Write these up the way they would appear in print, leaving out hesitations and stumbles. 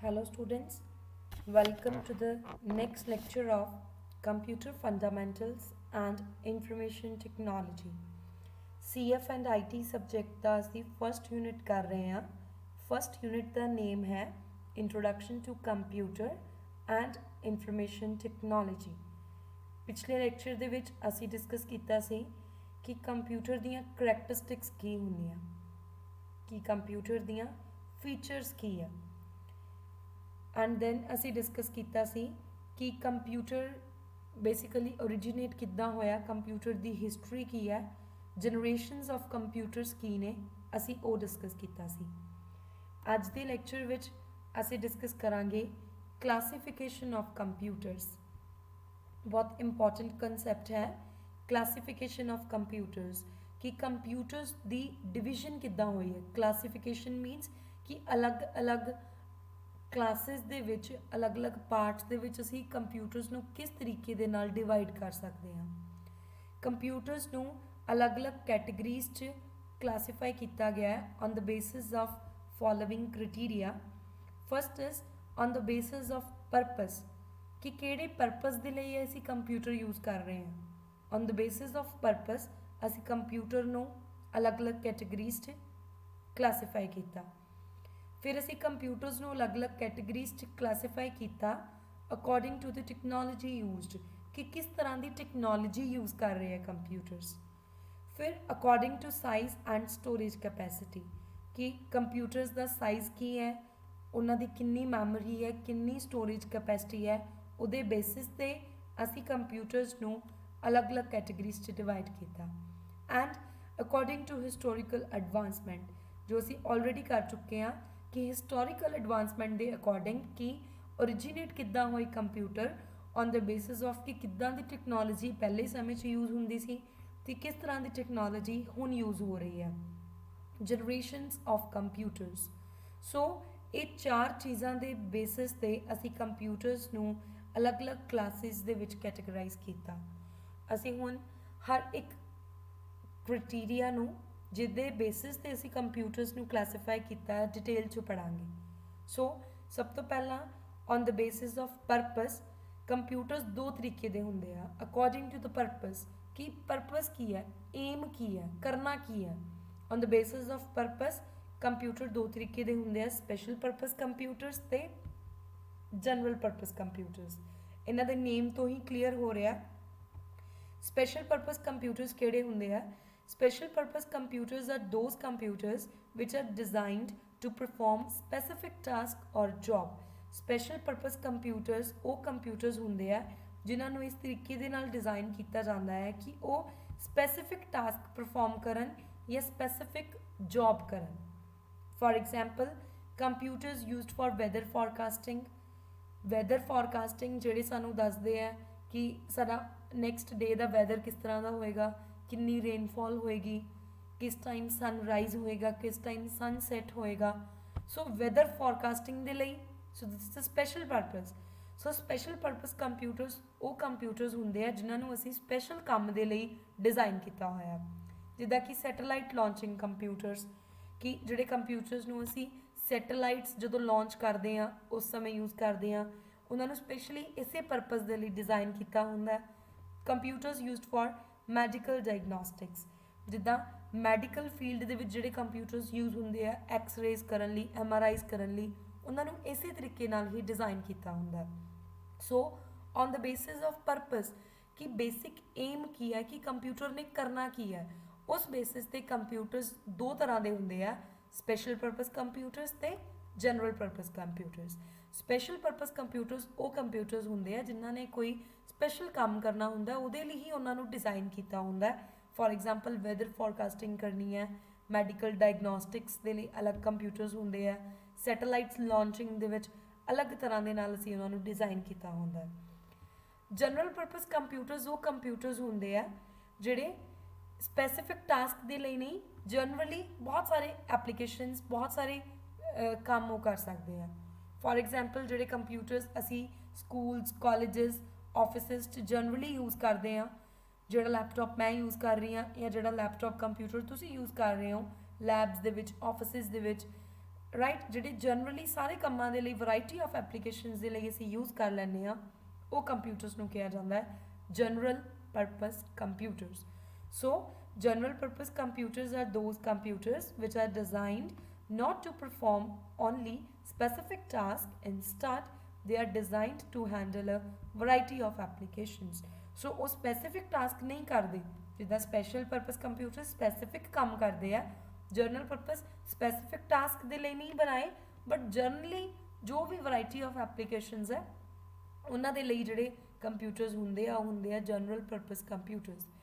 Hello students, welcome to the next lecture of Computer Fundamentals and Information Technology. CF and IT subject ਦਾ ਅਸੀਂ first unit ਕਰ ਰਹੇ ਹਾਂ. First unit ਦਾ name ਹੈ Introduction to Computer and Information Technology. ਪਿਛਲੇ lecture ਦੇ ਵਿੱਚ ਅਸੀਂ discuss ਕੀਤਾ ਸੀ ਕਿ ਕੰਪਿਊਟਰ ਦੀਆਂ ਕਰੈਕਟਰਿਸਟਿਕਸ ਕੀ ਹੁੰਦੀਆਂ, ਕਿ ਕੰਪਿਊਟਰ ਦੀਆਂ ਫੀਚਰਸ ਕੀ ਆ, ਐਂਡ ਦੈਨ ਅਸੀਂ ਡਿਸਕਸ ਕੀਤਾ ਸੀ ਕਿ ਕੰਪਿਊਟਰ ਬੇਸਿਕਲੀ ਓਰੀਜੀਨੇਟ ਕਿੱਦਾਂ ਹੋਇਆ, ਕੰਪਿਊਟਰ ਦੀ ਹਿਸਟਰੀ ਕੀ ਹੈ, ਜਨਰੇਸ਼ਨਸ ਆਫ ਕੰਪਿਊਟਰਸ ਕੀ ਨੇ, ਅਸੀਂ ਉਹ ਡਿਸਕਸ ਕੀਤਾ ਸੀ. ਅੱਜ ਦੇ ਲੈਕਚਰ ਵਿੱਚ ਅਸੀਂ ਡਿਸਕਸ ਕਰਾਂਗੇ ਕਲਾਸੀਫਿਕੇਸ਼ਨ ਆਫ ਕੰਪਿਊਟਰਸ. बहुत इंपॉर्टेंट कंसैप्ट है क्लासीफिकेशन ऑफ कंप्यूटर्स कि कंप्यूटर्स दी डिविजन किद्दां होई है. क्लासीफिकेशन मीनस कि अलग अलग क्लासेस दे विच अलग अलग पार्ट्स दे विच असी कंप्यूटर्स नू किस तरीके दे नाल डिवाइड कर सकते हैं. कंप्यूटर्स नू अलग अलग कैटेगरीज च क्लासीफाई किया गया है on the basis of following criteria. First is on the basis of purpose कि किहड़े परपस दे लई असी कंप्यूटर यूज़ कर रहे हैं. On the basis of purpose असी कंप्यूटर नू अलग अलग कैटेगरीज च क्लासीफाई किया. फिर असी कंप्यूटर्स नू अलग अलग कैटेगरीज च क्लासीफाई किया according to the technology used कि किस तरह की टैक्नोलॉजी यूज़ कर रहे हैं कंप्यूटर्स. फिर according to size and storage capacity कि कंप्यूटर्स का साइज़ की है, उन्हां दी कितनी मैमोरी है, कितनी स्टोरेज कैपेसिटी है, ਉਹਦੇ बेसिस ਤੇ ਅਸੀਂ कंप्यूटर्स ਨੂੰ अलग अलग कैटेगरीज च डिवाइड किया. And according to historical advancement जो ਅਸੀਂ ऑलरेडी कर चुके हैं कि हिस्टोरिकल एडवांसमेंट के अकॉर्डिंग कि ओरिजिनेट किद्दां होई computer on the basis of कि किद्दां दी टैक्नोलॉजी पहले समय च यूज़ हुंदी सी ते किस तरह की टैक्नोलॉजी हुण यूज़ हो रही है. Generations of computers. सो ये चार चीज़ों के बेसिस ते असी कंप्यूटर्स नू अलग अलग क्लासिस दे विच कैटेगराइज किया. असी हुण हर एक क्राइटेरिया नू जिहदे बेसिस ते असी कंप्यूटर्स नू क्लासीफाई किया डिटेल च पढ़ांगे. सो सब तो पहला on the basis of purpose computers दो तरीके दे हुंदे आ अकॉर्डिंग टू द परपस कि परपस की है, एम की है, करना की है. On the basis of purpose computer दो तरीके दे हुंदे आ, स्पैशल परपस कंप्यूटर्स ते जनरल परपस कंप्यूटर्स. इन्हां दे नेम तो ही क्लीयर हो रहा. स्पैशल परपस कंप्यूटर्स किहड़े हुंदे आ? Special purpose computers are those computers which are designed to perform specific task और जॉब. स्पैशल परपस कंप्यूटर्स वो कंप्यूटर्स हुंदे आ जिन्हां नूं इस तरीके दे नाल डिज़ाइन किया जाता है कि वो स्पैसिफिक टास्क परफॉर्म करन या स्पैसिफिक जॉब करन. For example computers used for weather forecasting. Weather forecasting ਜਿਹੜੇ ਸਾਨੂੰ ਦੱਸਦੇ ਆ ਕਿ ਸਾਡਾ ਨੈਕਸਟ ਡੇ ਦਾ ਵੈਦਰ ਕਿਸ ਤਰ੍ਹਾਂ ਦਾ ਹੋਏਗਾ, ਕਿੰਨੀ ਰੇਨਫॉल ਹੋਏਗੀ, ਕਿਸ ਟਾਈਮ ਸਨਰਾਈਜ਼ ਹੋਏਗਾ, ਕਿਸ ਟਾਈਮ ਸਨਸੈਟ ਹੋਏਗਾ. ਸੋ ਵੈਦਰ ਫੋਰਕਾਸਟਿੰਗ ਦੇ ਲਈ so this is a special purpose. So special purpose computers ਉਹ ਕੰਪਿਊਟਰਸ ਹੁੰਦੇ ਆ ਜਿਨ੍ਹਾਂ ਨੂੰ ਅਸੀਂ ਸਪੈਸ਼ਲ ਕੰਮ ਦੇ ਲਈ ਡਿਜ਼ਾਈਨ ਕੀਤਾ ਹੋਇਆ. ਜਿੱਦਾਂ ਕਿ ਸੈਟੇਲਾਈਟ ਲਾਂਚਿੰਗ ਕੰਪਿਊਟਰਸ कि ਜਿਹੜੇ ਕੰਪਿਊਟਰਸ ਨੂੰ ਅਸੀਂ ਸੈਟੇਲਾਈਟਸ ਜਦੋਂ ਲਾਂਚ ਕਰਦੇ ਆ ਉਸ ਸਮੇਂ ਯੂਜ਼ ਕਰਦੇ ਆ, ਉਹਨਾਂ ਨੂੰ ਸਪੈਸ਼ਲੀ ਇਸੇ ਪਰਪਸ ਦੇ ਲਈ ਡਿਜ਼ਾਈਨ ਕੀਤਾ ਹੁੰਦਾ. Computers used for medical diagnostics. ਜਿੱਦਾਂ ਮੈਡੀਕਲ ਫੀਲਡ ਦੇ ਵਿੱਚ ਜਿਹੜੇ ਕੰਪਿਊਟਰਸ ਯੂਜ਼ ਹੁੰਦੇ ਆ ਐਕਸ-ਰੇਜ਼ ਕਰਨ ਲਈ, MRIs ਕਰਨ ਲਈ, ਉਹਨਾਂ ਨੂੰ ਇਸੇ ਤਰੀਕੇ ਨਾਲ ਹੀ ਡਿਜ਼ਾਈਨ ਕੀਤਾ ਹੁੰਦਾ. So on the basis of purpose ਕਿ ਬੇਸਿਕ ਏਮ ਕੀ ਹੈ ਕਿ ਕੰਪਿਊਟਰ ਨੇ ਕਰਨਾ ਕੀ ਹੈ, उस बेसिस ते कंप्यूटर्स दो तरह के होंगे आ, स्पैशल परपस कंप्यूटर्स ते general purpose computers. Special purpose computers वो कंप्यूटर्स होंगे आ जिन्हों ने कोई स्पैशल काम करना होंगे उहदे लई ही उन्होंने डिज़ाइन किया होंगे. फॉर एग्जाम्पल वैदर फॉरकास्टिंग करनी है, मैडिकल डायगनोस्टिक्स के लिए अलग कंप्यूटर्स होंगे आ, सैटेलाइट्स लॉन्चिंग दे विच अलग तरह के नाल असीं उन्होंने डिज़ाइन किया होंगे. जनरल परपस कंप्यूटर्स वो कंप्यूटर्स होंगे आ जिहड़े स्पैसिफिक टास्क के लिए नहीं, जनरली बहुत सारे एप्लीकेशनस, बहुत सारे काम वो कर सकते हैं. फॉर एग्जाम्पल जोड़े कंप्यूटर्स असी schools, colleges, office generally use करते हैं. जोड़ा लैपटॉप मैं यूज़ कर रही हाँ या जोड़ा लैपटॉप कंप्यूटर तुसी यूज़ कर रहे हो लैब्स दे विच, ऑफिसिस दे विच, ਰਾਈਟ ਜਿਹੜੇ ਜਨਰਲੀ ਸਾਰੇ ਕੰਮਾਂ ਦੇ ਲਈ ਵੈਰਾਈਟੀ ਆਫ ਐਪਲੀਕੇਸ਼ਨਸ ਦੇ ਲਈ ਅਸੀਂ ਯੂਜ਼ ਕਰ ਲੈਂਦੇ ਹਾਂ ਉਹ ਕੰਪਿਊਟਰਸ ਨੂੰ ਕਿਹਾ ਜਾਂਦਾ ਹੈ general purpose computers. So general purpose computers are those computers which are designed not to perform only specific tasks, instead they are designed to handle a variety of applications। so ਉਹ specific task ਨਹੀਂ ਕਰਦੇ ਜਿੱਦਾਂ special purpose computers specific ਕੰਮ ਕਰਦੇ ਆ, general purpose specific task ਦੇ ਲਈ ਨਹੀਂ ਬਣਾਏ but generally ਜੋ ਵੀ variety of applications ਹੈ ਉਹਨਾਂ ਦੇ ਲਈ ਜਿਹੜੇ computers ਹੁੰਦੇ ਆ ਉਹ ਹੁੰਦੇ ਆ general purpose computers।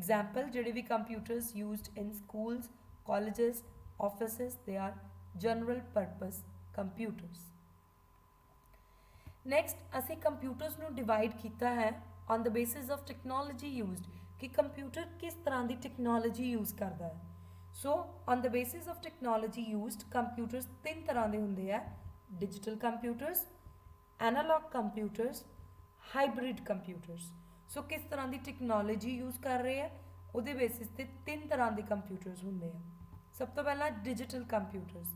Example ਜਿਹੜੇ ਵੀ computers used in schools, colleges, offices, they are general purpose computers। Next ਅਸੀਂ computers ਨੂੰ divide ਕੀਤਾ ਹੈ on the basis of technology used ਕਿ computer ਕਿਸ ਤਰ੍ਹਾਂ ਦੀ technology use ਕਰਦਾ ਹੈ। so on the basis of technology used computers ਤਿੰਨ ਤਰ੍ਹਾਂ ਦੇ ਹੁੰਦੇ ਆ digital computers, analog computers, hybrid computers। ਸੋ ਕਿਸ ਤਰ੍ਹਾਂ ਦੀ ਟੈਕਨੋਲੋਜੀ ਯੂਜ਼ ਕਰ ਰਹੇ ਆ ਉਹਦੇ ਬੇਸਿਸ ਤੇ ਤਿੰਨ ਤਰ੍ਹਾਂ ਦੇ ਕੰਪਿਊਟਰਸ ਹੁੰਦੇ ਆ। ਸਭ ਤੋਂ ਪਹਿਲਾਂ digital computers.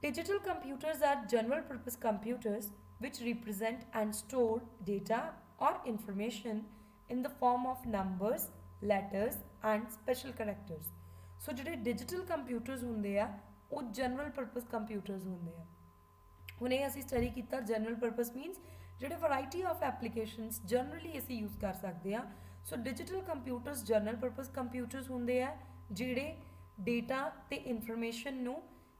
Digital computers are general purpose computers which represent and store data or information in the form of numbers, letters and special characters। ਸੋ ਜਿਹੜੇ ਡਿਜੀਟਲ ਕੰਪਿਊਟਰਸ ਹੁੰਦੇ ਆ ਉਹ ਜਨਰਲ ਪਰਪਸ ਕੰਪਿਊਟਰਸ ਹੁੰਦੇ ਆ। ਹੁਣੇ ਅਸੀਂ ਸਟੱਡੀ ਕੀਤਾ ਜਨਰਲ ਪਰਪਸ ਮੀਨਸ ਜਿਹੜੇ ਵੈਰਾਈਟੀ ਆਫ ਐਪਲੀਕੇਸ਼ਨਸ ਜਨਰਲੀ ਅਸੀਂ ਯੂਜ਼ ਕਰ ਸਕਦੇ ਹਾਂ। So digital computers general purpose computers ਹੁੰਦੇ ਆ ਜਿਹੜੇ ਡੇਟਾ ਤੇ ਇਨਫੋਰਮੇਸ਼ਨ ਨੂੰ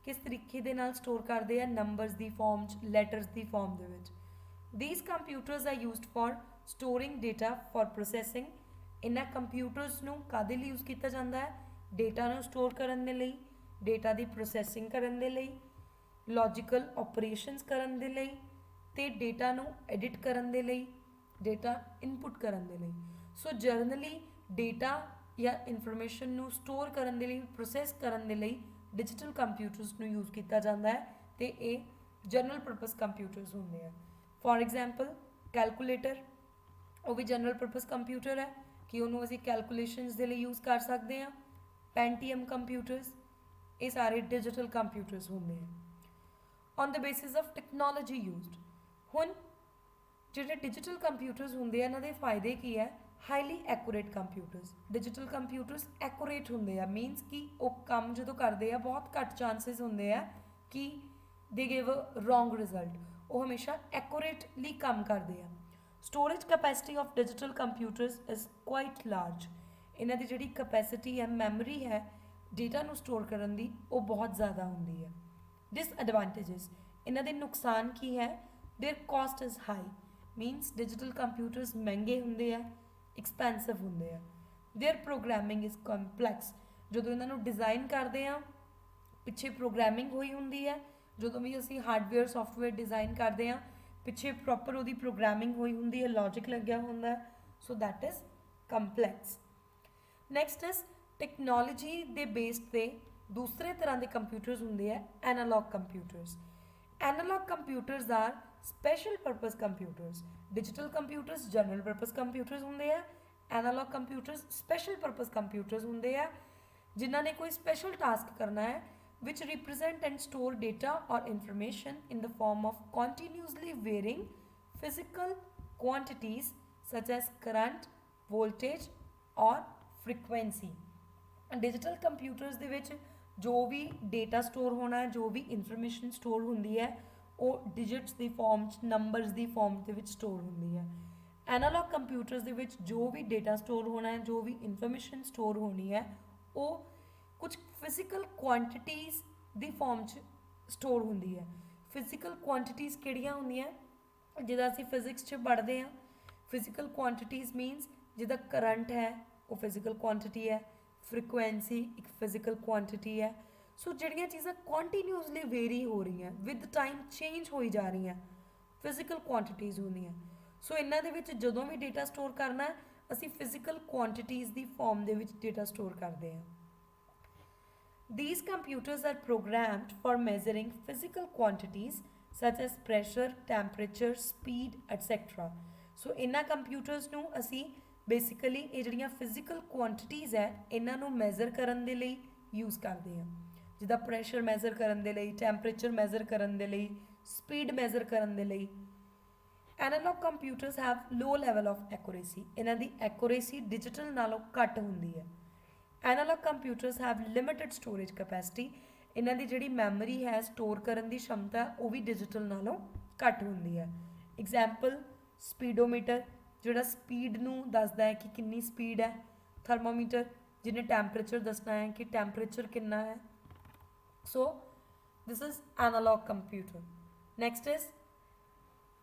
ਕਿਸ ਤਰੀਕੇ ਦੇ ਨਾਲ ਸਟੋਰ ਕਰਦੇ ਆ ਨੰਬਰਸ ਦੀ ਫਾਰਮ 'ਚ, ਲੈਟਰਸ ਦੀ ਫਾਰਮ ਦੇ ਵਿੱਚ। These computers are used for storing data for processing. ਇਹਨਾਂ ਕੰਪਿਊਟਰਸ ਨੂੰ ਕਾਹਦੇ ਲਈ ਯੂਜ਼ ਕੀਤਾ ਜਾਂਦਾ ਹੈ? ਡੇਟਾ ਨੂੰ ਸਟੋਰ ਕਰਨ ਦੇ ਲਈ, ਡੇਟਾ ਦੀ ਪ੍ਰੋਸੈਸਿੰਗ ਕਰਨ ਦੇ ਲਈ, ਲੌਜੀਕਲ ਆਪਰੇਸ਼ਨਸ ਕਰਨ ਦੇ ਲਈ ਤੇ ਡੇਟਾ ਨੂੰ ਐਡਿਟ ਕਰਨ ਦੇ ਲਈ, ਡੇਟਾ ਇਨਪੁਟ ਕਰਨ ਦੇ ਲਈ। ਸੋ ਜਰਨਲੀ ਡੇਟਾ ਜਾਂ ਇਨਫੋਰਮੇਸ਼ਨ ਨੂੰ ਸਟੋਰ ਕਰਨ ਦੇ ਲਈ, ਪ੍ਰੋਸੈਸ ਕਰਨ ਦੇ ਲਈ ਡਿਜੀਟਲ ਕੰਪਿਊਟਰਸ ਨੂੰ ਯੂਜ਼ ਕੀਤਾ ਜਾਂਦਾ ਹੈ ਤੇ ਇਹ ਜਨਰਲ ਪਰਪਸ ਕੰਪਿਊਟਰਸ ਹੁੰਦੇ ਆ। ਫੋਰ ਐਗਜ਼ਾਮਪਲ ਕੈਲਕੂਲੇਟਰ, ਉਹ ਵੀ ਜਨਰਲ ਪਰਪਸ ਕੰਪਿਊਟਰ ਹੈ ਕਿ ਉਹਨੂੰ ਅਸੀਂ ਕੈਲਕੂਲੇਸ਼ਨਸ ਦੇ ਲਈ ਯੂਜ਼ ਕਰ ਸਕਦੇ ਹਾਂ। ਪੈਂਟੀਐਮ ਕੰਪਿਊਟਰਸ, ਇਹ ਸਾਰੇ ਡਿਜੀਟਲ ਕੰਪਿਊਟਰਸ ਹੁੰਦੇ ਆ on the basis of technology used. ਹੁਣ ਜਿਹੜੇ ਡਿਜੀਟਲ ਕੰਪਿਊਟਰਸ ਹੁੰਦੇ ਆ ਇਹਨਾਂ ਦੇ ਫਾਇਦੇ ਕੀ ਹੈ? Highly accurate computers. Digital computers accurate ਹੁੰਦੇ ਆ ਮੀਨਸ ਕਿ ਉਹ ਕੰਮ ਜਦੋਂ ਕਰਦੇ ਆ ਬਹੁਤ ਘੱਟ ਚਾਂਸਸ ਹੁੰਦੇ ਆ ਕਿ ਦੇ ਗਿਵ ਰੋਂਗ ਰਿਜ਼ਲਟ। ਉਹ ਹਮੇਸ਼ਾ ਐਕੂਰੇਟਲੀ ਕੰਮ ਕਰਦੇ ਆ। Storage capacity of digital computers is quite large. ਇਹਨਾਂ ਦੀ ਜਿਹੜੀ ਕੈਪੈਸਿਟੀ ਹੈ, ਮੈਮਰੀ ਹੈ ਡੇਟਾ ਨੂੰ ਸਟੋਰ ਕਰਨ ਦੀ, ਉਹ ਬਹੁਤ ਜ਼ਿਆਦਾ ਹੁੰਦੀ ਹੈ। ਡਿਸਐਡਵਾਂਟੇजेस, ਇਹਨਾਂ ਦੇ ਨੁਕਸਾਨ ਕੀ ਹੈ? There cost is high मीनस digital computers महंगे होंगे आ, एक्सपेंसिव होंगे आ। देयर प्रोग्रामिंग इज़ कंपलैक्स, जो इन्हों डिज़ाइन करते हैं पिछे प्रोग्रामिंग हुई होंगी है। जो भी असी हार्डवेयर सॉफ्टवेयर डिज़ाइन करते हैं पिछे प्रॉपर वो प्रोग्रामिंग हुई होंगी है, लॉजिक लग्या होंगे है। So that is complex. Next is technology के बेस पे दूसरे तरह के कंप्यूटर्स होंगे है analogue computers. Analogue computers are special purpose computers. Digital computers general purpose computers होंगे है, analogue computers special purpose computers होंगे है जिन्होंने कोई स्पेशल टास्क करना है which represent and store data और information in the form of continuously varying physical quantities such as current, voltage और फ्रीक्वेंसी। डिजिटल कंप्यूटर्स दे विच जो भी डेटा स्टोर होना है, जो भी इंफॉर्मेशन स्टोर होंगी है वो डिजिट्स की फॉर्म च, नंबरस की फॉर्म के स्टोर होंगी है। एनालॉग कंप्यूटर्स दे विच जो भी डेटा स्टोर होना है, जो भी इंफॉर्मेशन स्टोर होनी है वो कुछ फिजिकल क्वांटिटीज़ की फॉर्म च स्टोर होंगी है। फिजिकल क्वांटिटीज़ किहड़ियां होंदियां जिद्दां असीं फिजिक्स च पढ़ते हैं। फिजिकल क्वांटिटीज़ मीनस जिद्दां करंट है वो फिजिकल क्वांटिटी है, फ्रीकुएंसी एक फिजिकल क्वांटिटी है। सो जिहड़ियां चीज़ां कॉन्टीन्यूसली वेरी हो रही हैं विद टाइम चेंज होई जा रही हैं फिजिकल क्वांटिटीज़ होंदियां। सो इन्हां दे विच जदों भी डेटा स्टोर करना है असीं फिजिकल क्वांटिटीज़ की form they which data store करते हैं। These computers are programmed for measuring physical quantities such as pressure, temperature, speed, etc. So इन्हां computers नूं असीं बेसिकली ये जिहड़ियां फिजिकल क्वांटिटीज़ है इन्हां नूं मेजर करन दे लई यूज़ करते हैं। ਜਿੱਦਾਂ ਪ੍ਰੈਸ਼ਰ ਮੈਜ਼ਰ ਕਰਨ ਦੇ ਲਈ, ਟੈਂਪਰੇਚਰ ਮੈਜ਼ਰ ਕਰਨ ਦੇ ਲਈ, ਸਪੀਡ ਮੈਜ਼ਰ ਕਰਨ ਦੇ ਲਈ। Analogue computers have low level of accuracy, ਇਹਨਾਂ ਦੀ ਐਕੂਰੇਸੀ ਡਿਜੀਟਲ ਨਾਲੋਂ ਘੱਟ ਹੁੰਦੀ ਹੈ। Analogue computers have limited storage capacity, ਇਹਨਾਂ ਦੀ ਜਿਹੜੀ ਮੈਮਰੀ ਹੈ ਸਟੋਰ ਕਰਨ ਦੀ ਸ਼ਮਤਾ ਉਹ ਵੀ ਡਿਜੀਟਲ ਨਾਲੋਂ ਘੱਟ ਹੁੰਦੀ ਹੈ। ਐਗਜ਼ਾਮਪਲ ਸਪੀਡੋਮੀਟਰ ਜਿਹੜਾ ਸਪੀਡ ਨੂੰ ਦੱਸਦਾ ਹੈ ਕਿ ਕਿੰਨੀ ਸਪੀਡ ਹੈ, ਥਰਮੋਮੀਟਰ ਜਿਹਨੇ ਟੈਂਪਰੇਚਰ ਦੱਸਣਾ ਹੈ ਕਿ ਟੈਂਪਰੇਚਰ ਕਿੰਨਾ ਹੈ। So this is analog computer. Next is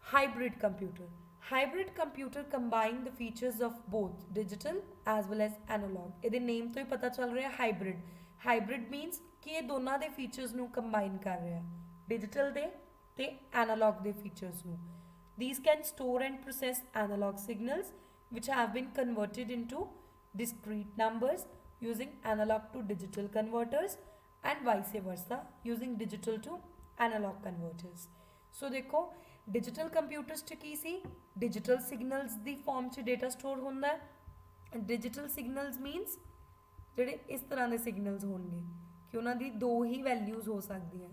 hybrid computer. Hybrid computer combine the features of both digital as well as analog। ਇਹਦੇ ਨੇਮ ਤੋਂ ਹੀ ਪਤਾ ਚੱਲ ਰਿਹਾ hybrid। hybrid means ਕਿ ਇਹ ਦੋਨਾਂ ਦੇ ਫੀਚਰਸ ਨੂੰ ਕੰਬਾਈਨ ਕਰ ਰਿਹਾ, ਡਿਜੀਟਲ ਦੇ ਤੇ ਐਨਾਲੌਗ ਦੇ ਫੀਚਰਸ ਨੂੰ। These can store and process analog signals which have been converted into discrete numbers using analog to digital converters and vice versa using digital to analog converters। ਸੋ ਦੇਖੋ digital computers च की सी digital signals the form च data store होंदा है। Digital signals मीनस ਜਿਹੜੇ ਇਸ ਤਰ੍ਹਾਂ ਦੇ ਸਿਗਨਲਸ ਹੋਣਗੇ ਕਿ ਉਹਨਾਂ ਦੀ ਦੋ ਹੀ ਵੈਲਿਊਜ਼ ਹੋ ਸਕਦੀਆਂ,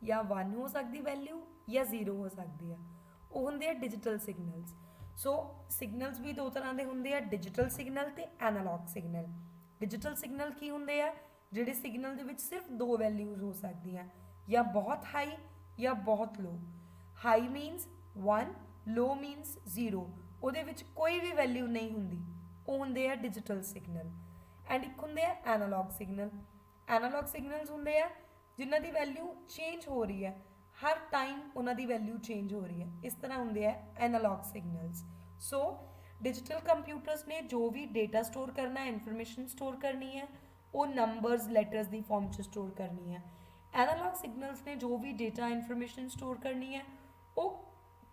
ਜਾਂ 1 ਹੋ ਸਕਦੀ ਵੈਲਿਊ ਜਾਂ 0 ਹੋ ਸਕਦੀ ਆ, ਉਹ ਹੁੰਦੇ ਆ ਡਿਜੀਟਲ ਸਿਗਨਲਸ। ਸੋ ਸਿਗਨਲਸ ਵੀ ਦੋ ਤਰ੍ਹਾਂ ਦੇ ਹੁੰਦੇ ਆ, ਡਿਜੀਟਲ ਸਿਗਨਲ ਤੇ ਐਨਾਲੌਗ ਸਿਗਨਲ। ਡਿਜੀਟਲ ਸਿਗਨਲ ਕੀ ਹੁੰਦੇ ਆ, ਜਿਹੜੇ ਸਿਗਨਲ ਦੇ ਵਿੱਚ ਸਿਰਫ ਦੋ ਵੈਲਿਊਜ਼ ਹੋ ਸਕਦੀਆਂ, ਜਾਂ ਬਹੁਤ ਹਾਈ ਜਾਂ ਬਹੁਤ ਲੋ। ਹਾਈ ਮੀਨਸ 1, ਲੋ ਮੀਨਸ 0, ਉਹਦੇ ਵਿੱਚ ਕੋਈ ਵੀ ਵੈਲਿਊ ਨਹੀਂ ਹੁੰਦੀ, ਉਹ ਹੁੰਦੇ ਆ ਡਿਜੀਟਲ ਸਿਗਨਲ। ਐਂਡ ਇੱਕ ਹੁੰਦੇ ਆ ਐਨਾਲੌਗ ਸਿਗਨਲ। ਐਨਾਲੌਗ ਸਿਗਨਲਸ ਹੁੰਦੇ ਆ ਜਿਨ੍ਹਾਂ ਦੀ ਵੈਲਿਊ ਚੇਂਜ ਹੋ ਰਹੀ ਹੈ, ਹਰ ਟਾਈਮ ਉਹਨਾਂ ਦੀ ਵੈਲਿਊ ਚੇਂਜ ਹੋ ਰਹੀ ਹੈ, ਇਸ ਤਰ੍ਹਾਂ ਹੁੰਦੇ ਆ ਐਨਾਲੌਗ ਸਿਗਨਲਸ। ਸੋ ਡਿਜੀਟਲ ਕੰਪਿਊਟਰਸ ਨੇ ਜੋ ਵੀ ਡੇਟਾ ਸਟੋਰ ਕਰਨਾ ਹੈ, ਇਨਫੋਰਮੇਸ਼ਨ ਸਟੋਰ ਕਰਨੀ ਹੈ, ਉਹ ਨੰਬਰਸ ਲੈਟਰਸ ਦੀ ਫਾਰਮ 'ਚ ਸਟੋਰ ਕਰਨੀ ਹੈ। ਐਨਾਲੌਗ ਸਿਗਨਲਸ ਨੇ ਜੋ ਵੀ ਡੇਟਾ ਇਨਫੋਰਮੇਸ਼ਨ ਸਟੋਰ ਕਰਨੀ ਹੈ ਉਹ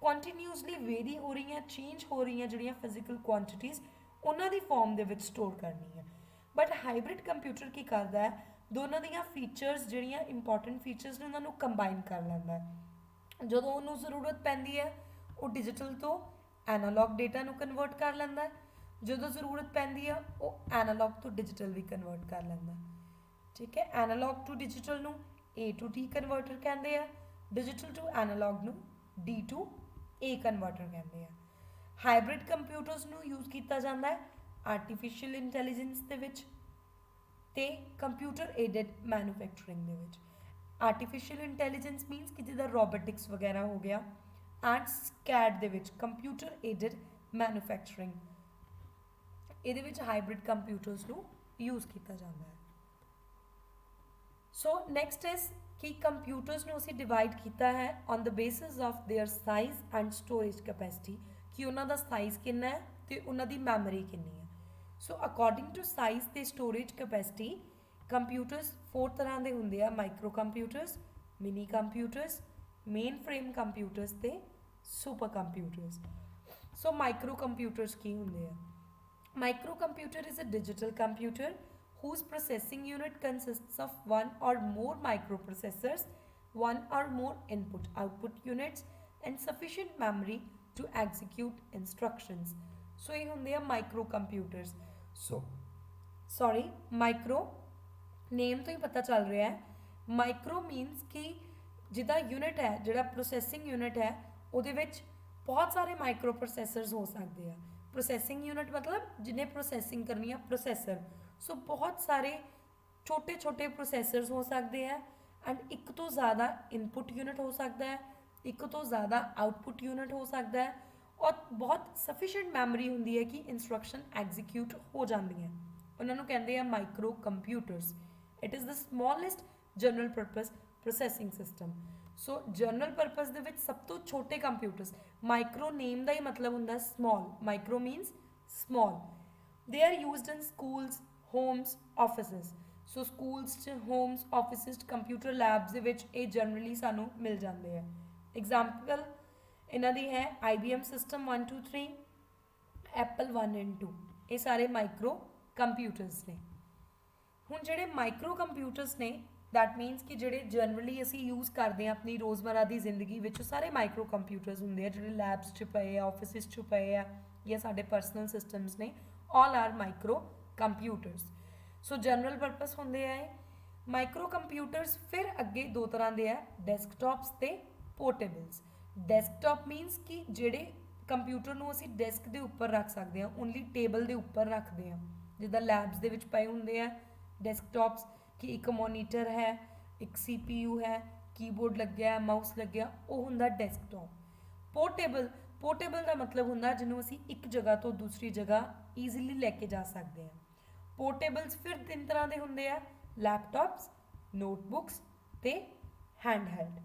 ਕੰਟੀਨਿਊਸਲੀ ਵੇਰੀ ਹੋ ਰਹੀਆਂ, ਚੇਂਜ ਹੋ ਰਹੀਆਂ ਜਿਹੜੀਆਂ ਫਿਜ਼ੀਕਲ ਕੁਆਂਟੀਟੀਜ਼, ਉਹਨਾਂ ਦੀ ਫਾਰਮ ਦੇ ਵਿੱਚ ਸਟੋਰ ਕਰਨੀ ਹੈ। ਬਟ ਹਾਈਬ੍ਰਿਡ ਕੰਪਿਊਟਰ ਕੀ ਕਰਦਾ ਹੈ, ਦੋਨਾਂ ਦੀਆਂ ਫੀਚਰਸ ਜਿਹੜੀਆਂ ਇੰਪੋਰਟੈਂਟ ਫੀਚਰਸ ਨੇ ਉਹਨਾਂ ਨੂੰ ਕੰਬਾਈਨ ਕਰ ਲੈਂਦਾ ਹੈ। ਜਦੋਂ ਉਹਨੂੰ ਜ਼ਰੂਰਤ ਪੈਂਦੀ ਹੈ ਉਹ ਡਿਜੀਟਲ ਤੋਂ ਐਨਾਲੌਗ ਡੇਟਾ ਨੂੰ ਕਨਵਰਟ ਕਰ ਲੈਂਦਾ ਹੈ, ਜਦੋਂ ਜ਼ਰੂਰਤ ਪੈਂਦੀ ਹੈ ਉਹ ਐਨਾਲੌਗ ਤੋਂ ਡਿਜੀਟਲ ਵੀ ਕਨਵਰਟ ਕਰ ਲੈਂਦਾ। ਠੀਕ ਹੈ, ਐਨਾਲੌਗ ਟੂ ਡਿਜੀਟਲ ਨੂੰ A to D ਕਨਵਰਟਰ ਕਹਿੰਦੇ ਆ, ਡਿਜੀਟਲ ਟੂ ਐਨਾਲੌਗ ਨੂੰ D to A ਕਨਵਰਟਰ ਕਹਿੰਦੇ ਆ। ਹਾਈਬ੍ਰਿਡ ਕੰਪਿਊਟਰਸ ਨੂੰ ਯੂਜ਼ ਕੀਤਾ ਜਾਂਦਾ ਹੈ ਆਰਟੀਫਿਸ਼ੀਅਲ ਇੰਟੈਲੀਜੈਂਸ ਦੇ ਵਿੱਚ ਤੇ ਕੰਪਿਊਟਰ ਏਡਡ ਮੈਨੂਫੈਕਚਰਿੰਗ ਦੇ ਵਿੱਚ। ਆਰਟੀਫਿਸ਼ੀਅਲ ਇੰਟੈਲੀਜੈਂਸ ਮੀਨਸ ਕਿ ਜਿੱਦਾਂ ਰੋਬੋਟਿਕਸ ਵਗੈਰਾ ਹੋ ਗਿਆ, ਐਂਡ ਸਕੈਡ ਦੇ ਵਿੱਚ ਕੰਪਿਊਟਰ ਏਡਡ ਮੈਨੂਫੈਕਚਰਿੰਗ, ਇਹਦੇ ਵਿੱਚ ਹਾਈਬ੍ਰਿਡ ਕੰਪਿਊਟਰਸ ਨੂੰ ਯੂਜ਼ ਕੀਤਾ ਜਾਂਦਾ ਹੈ। ਸੋ ਨੈਕਸਟ ਇਜ਼ ਕਿ ਕੰਪਿਊਟਰਸ ਨੂੰ ਅਸੀਂ ਡਿਵਾਈਡ ਕੀਤਾ ਹੈ on the basis of there size and storage capacity, ਕਿ ਉਹਨਾਂ ਦਾ ਸਾਈਜ਼ ਕਿੰਨਾ ਹੈ ਤੇ ਉਹਨਾਂ ਦੀ ਮੈਮਰੀ ਕਿੰਨੀ ਹੈ। ਸੋ ਅਕੋਰਡਿੰਗ ਟੂ ਸਾਈਜ਼ ਤੇ ਸਟੋਰੇਜ ਕੈਪੈਸਿਟੀ ਕੰਪਿਊਟਰਸ 4 ਤਰ੍ਹਾਂ ਦੇ ਹੁੰਦੇ ਆ, microcomputers, minicomputers, mainframe computers ਤੇ supercomputers. So microcomputers ਕੀ ਹੁੰਦੇ ਆ? Microcomputer is a digital computer whose processing unit consists of one or more microprocessors, one or more input-output units, and sufficient memory to execute instructions. So ये होंगे micro computers. Sorry, micro name तो ही पता चल रहा है। Micro means कि जिदा unit है, जिदा processing unit है, उधे विच बहुत सारे micro processors हो सकते हैं। Processing unit मतलब जिन्हें processing करनी है processor। सो बहुत सारे छोटे छोटे प्रोसैसर्स हो सकते हैं एंड एक तो ज़्यादा इनपुट यूनिट हो सकता है, एक तो ज़्यादा आउटपुट यूनिट हो सकता है, और बहुत सफिशेंट मैमरी होंगी है कि इंस्ट्रक्शन एग्जीक्यूट हो जाती हैं। उन्होंने कहते हैं micro computers. It is the smallest general purpose processing system. So general purpose ਦੇ ਵਿੱਚ ਸਭ ਤੋਂ ਛੋਟੇ ਕੰਪਿਊਟਰਸ, ਮਾਈਕਰੋ ਨੇਮ ਦਾ ਹੀ ਮਤਲਬ ਹੁੰਦਾ ਸਮॉल, micro means small. They are used in schools, homes, offices. So schools 'ਚ, ਹੋਮਸ, ਆਫਿਸਿਸ 'ਚ, ਕੰਪਿਊਟਰ ਲੈਬਸ ਦੇ ਵਿੱਚ ਇਹ ਜਨਰਲੀ ਸਾਨੂੰ ਮਿਲ ਜਾਂਦੇ ਆ। ਐਗਜ਼ਾਮਪਲ ਇਹਨਾਂ ਦੀ ਹੈ IBM ਸਿਸਟਮ 1 2 3, ਐਪਲ 1 and 2, ਇਹ ਸਾਰੇ ਮਾਈਕਰੋ ਕੰਪਿਊਟਰਸ ਨੇ। ਹੁਣ ਜਿਹੜੇ ਮਾਈਕਰੋ ਕੰਪਿਊਟਰਸ ਨੇ दैट मीनस कि ਜਿਹੜੇ ਜਨਰਲੀ ਅਸੀਂ ਯੂਜ਼ ਕਰਦੇ ਹਾਂ ਆਪਣੀ ਰੋਜ਼ਮਰਾ ਦੀ ਜ਼ਿੰਦਗੀ ਵਿੱਚ, ਸਾਰੇ ਮਾਈਕਰੋ ਕੰਪਿਊਟਰਸ ਹੁੰਦੇ ਆ ਜਿਹੜੇ ਲੈਬਸ 'ਚ ਪਏ ਆ, ਆਫਿਸਿਸ 'ਚ ਪਏ ਆ, ਜਾਂ ਸਾਡੇ ਪਰਸਨਲ ਸਿਸਟਮਸ ਨੇ, all are micro computers. So general purpose ਹੁੰਦੇ ਆ ਮਾਈਕਰੋ ਕੰਪਿਊਟਰਸ ਫਿਰ ਅੱਗੇ ਦੋ ਤਰ੍ਹਾਂ ਦੇ ਆ, ਡੈਸਕਟਾਪਸ ਤੇ ਪੋਰਟੇਬਲਸ। ਡੈਸਕਟਾਪ ਮੀਨਸ ਕਿ ਜਿਹੜੇ ਕੰਪਿਊਟਰ ਨੂੰ ਅਸੀਂ ਡੈਸਕ ਦੇ ਉੱਪਰ ਰੱਖ ਸਕਦੇ ਹਾਂ, ਓਨਲੀ ਟੇਬਲ ਦੇ ਉੱਪਰ ਰੱਖਦੇ ਹਾਂ, ਜਿੱਦਾਂ ਲੈਬਸ ਦੇ ਵਿੱਚ ਪਏ ਹੁੰਦੇ ਆ ਡੈਸਕਟਾਪਸ, ਕਿ ਇੱਕ ਮੋਨੀਟਰ ਹੈ, ਇੱਕ CPU ਹੈ, ਕੀਬੋਰਡ ਲੱਗਿਆ, ਮਾਊਸ ਲੱਗਿਆ, ਉਹ ਹੁੰਦਾ ਡੈਸਕਟਾਪ। ਪੋਰਟੇਬਲ ਦਾ ਮਤਲਬ ਹੁੰਦਾ ਜਿਹਨੂੰ ਅਸੀਂ ਇੱਕ ਜਗ੍ਹਾ ਤੋਂ ਦੂਸਰੀ ਜਗ੍ਹਾ ਈਜ਼ੀਲੀ ਲੈ ਕੇ ਜਾ ਸਕਦੇ ਹਾਂ। ਪੋਰਟੇਬਲਸ ਫਿਰ ਤਿੰਨ ਤਰ੍ਹਾਂ ਦੇ ਹੁੰਦੇ ਆ, ਲੈਪਟਾਪਸ, ਨੋਟਬੁੱਕਸ ਤੇ ਹੈਂਡਹੈਲਡ।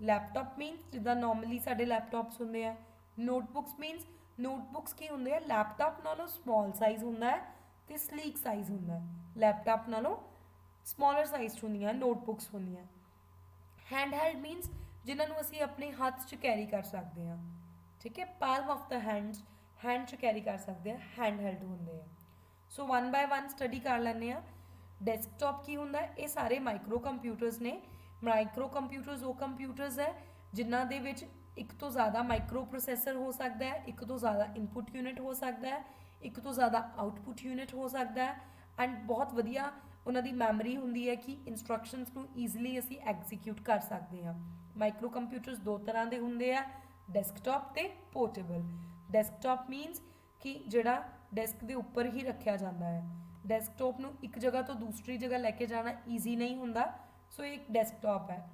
ਲੈਪਟਾਪ ਮੀਨਸ ਜਿੱਦਾਂ ਨੋਰਮਲੀ ਸਾਡੇ ਲੈਪਟਾਪਸ ਹੁੰਦੇ ਆ। ਨੋਟਬੁੱਕਸ ਮੀਨਸ ਨੋਟਬੁੱਕਸ ਕੀ ਹੁੰਦੇ ਆ, ਲੈਪਟਾਪ ਨਾਲੋਂ ਸਮਾਲ ਸਾਈਜ਼ ਹੁੰਦਾ ਹੈ ਤੇ ਸਲੀਕ ਸਾਈਜ਼ ਹੁੰਦਾ ਹੈ। ਲੈਪਟਾਪ ਨਾਲੋਂ ਸਮਾਲਰ ਸਾਈਜ਼ ਹੁੰਦੀਆਂ ਨੋਟਬੁੱਕਸ ਹੁੰਦੀਆਂ। ਹੈਂਡਹੈਲਡ ਮੀਨਸ ਜਿਨ੍ਹਾਂ ਨੂੰ ਅਸੀਂ ਆਪਣੇ ਹੱਥ 'ਚ ਕੈਰੀ ਕਰ ਸਕਦੇ ਹਾਂ, ਠੀਕ ਹੈ, ਪਾਲਮ ਆਫ ਦਾ ਹੈਂਡ 'ਚ ਕੈਰੀ ਕਰ ਸਕਦੇ ਹਾਂ, ਹੈਂਡਹੈਲਡ ਹੁੰਦੇ ਆ। ਸੋ ਵਨ ਬਾਏ ਵਨ ਸਟੱਡੀ ਕਰ ਲੈਂਦੇ ਹਾਂ। ਡੈਸਕਟਾਪ ਕੀ ਹੁੰਦਾ, ਇਹ ਸਾਰੇ ਮਾਈਕਰੋ ਕੰਪਿਊਟਰਸ ਨੇ। ਮਾਈਕਰੋ ਕੰਪਿਊਟਰਸ ਉਹ ਕੰਪਿਊਟਰਸ ਹੈ ਜਿਨ੍ਹਾਂ ਦੇ ਵਿੱਚ ਇੱਕ ਤੋਂ ਜ਼ਿਆਦਾ ਮਾਈਕਰੋ ਪ੍ਰੋਸੈਸਰ ਹੋ ਸਕਦਾ ਹੈ, ਇੱਕ ਤੋਂ ਜ਼ਿਆਦਾ ਇਨਪੁਟ ਯੂਨਿਟ ਹੋ ਸਕਦਾ ਹੈ, ਇੱਕ ਤੋਂ ਜ਼ਿਆਦਾ ਆਊਟਪੁੱਟ ਯੂਨਿਟ ਹੋ ਸਕਦਾ ਹੈ, ਐਂਡ ਬਹੁਤ ਵਧੀਆ ਉਹਨਾਂ ਦੀ ਮੈਮਰੀ ਹੁੰਦੀ ਹੈ ਕਿ ਇਨਸਟਰਕਸ਼ਨਸ ਨੂੰ ਈਜ਼ੀਲੀ ਅਸੀਂ ਐਗਜ਼ੀਕਿਊਟ ਕਰ ਸਕਦੇ ਹਾਂ। ਮਾਈਕਰੋ ਕੰਪਿਊਟਰਸ ਦੋ ਤਰ੍ਹਾਂ ਦੇ ਹੁੰਦੇ ਆ, ਡੈਸਕਟਾਪ ਤੇ ਪੋਰਟੇਬਲ। ਡੈਸਕਟਾਪ ਮੀਨਸ ਕਿ ਜਿਹੜਾ ਡੈਸਕ ਦੇ ਉੱਪਰ ਹੀ ਰੱਖਿਆ ਜਾਂਦਾ ਹੈ। ਡੈਸਕਟਾਪ ਨੂੰ ਇੱਕ ਜਗ੍ਹਾ ਤੋਂ ਦੂਸਰੀ ਜਗ੍ਹਾ ਲੈ ਕੇ ਜਾਣਾ ਈਜ਼ੀ ਨਹੀਂ ਹੁੰਦਾ, ਸੋ ਇਹ ਇੱਕ ਡੈਸਕਟਾਪ ਹੈ।